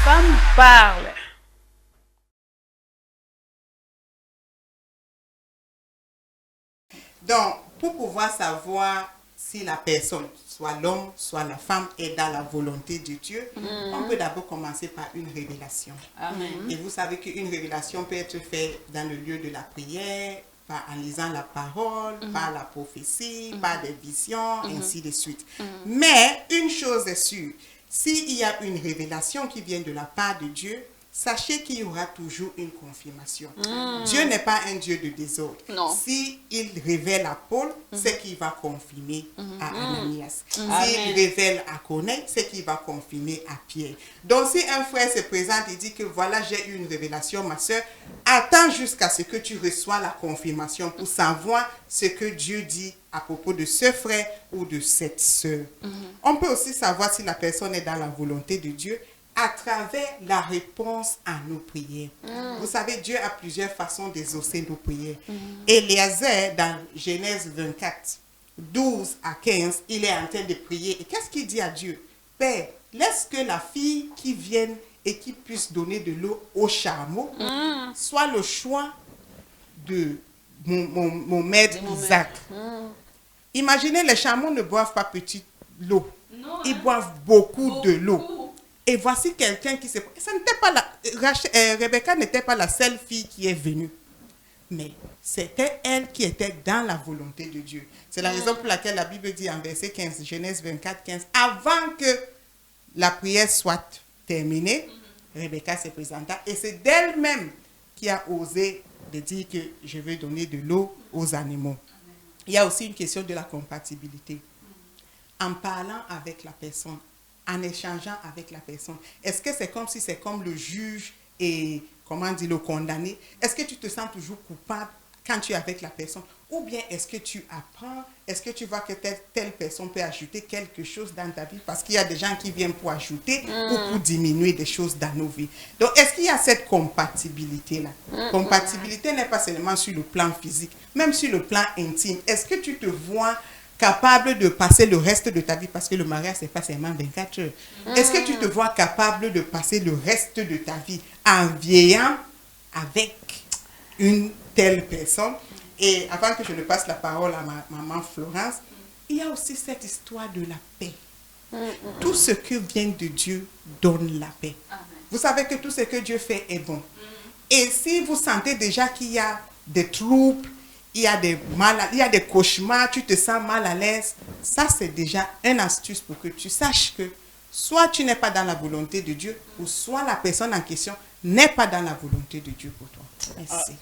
femme parle. Donc, pour pouvoir savoir si la personne, soit l'homme, soit la femme, est dans la volonté de Dieu, on peut d'abord commencer par une révélation. Amen. Et vous savez qu'une révélation peut être faite dans le lieu de la prière, en lisant la parole, par la prophétie, par des visions, ainsi de suite. Mais une chose est sûre, s'il y a une révélation qui vient de la part de Dieu, sachez qu'il y aura toujours une confirmation. Dieu n'est pas un Dieu de désordre. S'il révèle à Paul, c'est qu'il va confirmer à Ananias. S'il révèle à Corneille, c'est qu'il va confirmer à Pierre. Donc si un frère se présente et dit que voilà, j'ai eu une révélation, ma soeur, attends jusqu'à ce que tu reçois la confirmation pour savoir ce que Dieu dit à propos de ce frère ou de cette soeur. On peut aussi savoir si la personne est dans la volonté de Dieu à travers la réponse à nos prières. Vous savez, Dieu a plusieurs façons d'exaucer nos prières. Éléazar, dans Genèse 24, 12 à 15, il est en train de prier. Et qu'est-ce qu'il dit à Dieu? Père, laisse que la fille qui vienne et qui puisse donner de l'eau au chameau soit le choix de mon maître Isaac. Imaginez, les chameaux ne boivent pas petite l'eau. Ils boivent beaucoup de l'eau. Et voici quelqu'un qui s'est... Rebecca n'était pas la seule fille qui est venue. Mais c'était elle qui était dans la volonté de Dieu. C'est la raison pour laquelle la Bible dit en verset 15, Genèse 24, 15, avant que la prière soit terminée, Rebecca se présenta. Et c'est d'elle-même qui a osé de dire que je veux donner de l'eau aux animaux. Il y a aussi une question de la compatibilité. En parlant avec la personne, en échangeant avec la personne. Est-ce que c'est comme si c'est comme le juge et, comment dire, le condamné? Est-ce que tu te sens toujours coupable quand tu es avec la personne? Ou bien est-ce que tu apprends? Est-ce que tu vois que telle personne peut ajouter quelque chose dans ta vie? Parce qu'il y a des gens qui viennent pour ajouter ou pour diminuer des choses dans nos vies. Donc, est-ce qu'il y a cette compatibilité-là? Compatibilité n'est pas seulement sur le plan physique, même sur le plan intime. Est-ce que tu te vois capable de passer le reste de ta vie, parce que le mariage, c'est pas seulement 24 heures. Est-ce que tu te vois capable de passer le reste de ta vie en vieillant avec une telle personne? Et avant que je ne passe la parole à ma maman Florence, il y a aussi cette histoire de la paix. Tout ce que vient de Dieu donne la paix. Vous savez que tout ce que Dieu fait est bon. Et si vous sentez déjà qu'il y a des troubles, il y a des cauchemars, tu te sens mal à l'aise, ça c'est déjà une astuce pour que tu saches que soit tu n'es pas dans la volonté de Dieu, ou soit la personne en question n'est pas dans la volonté de Dieu pour toi. Merci.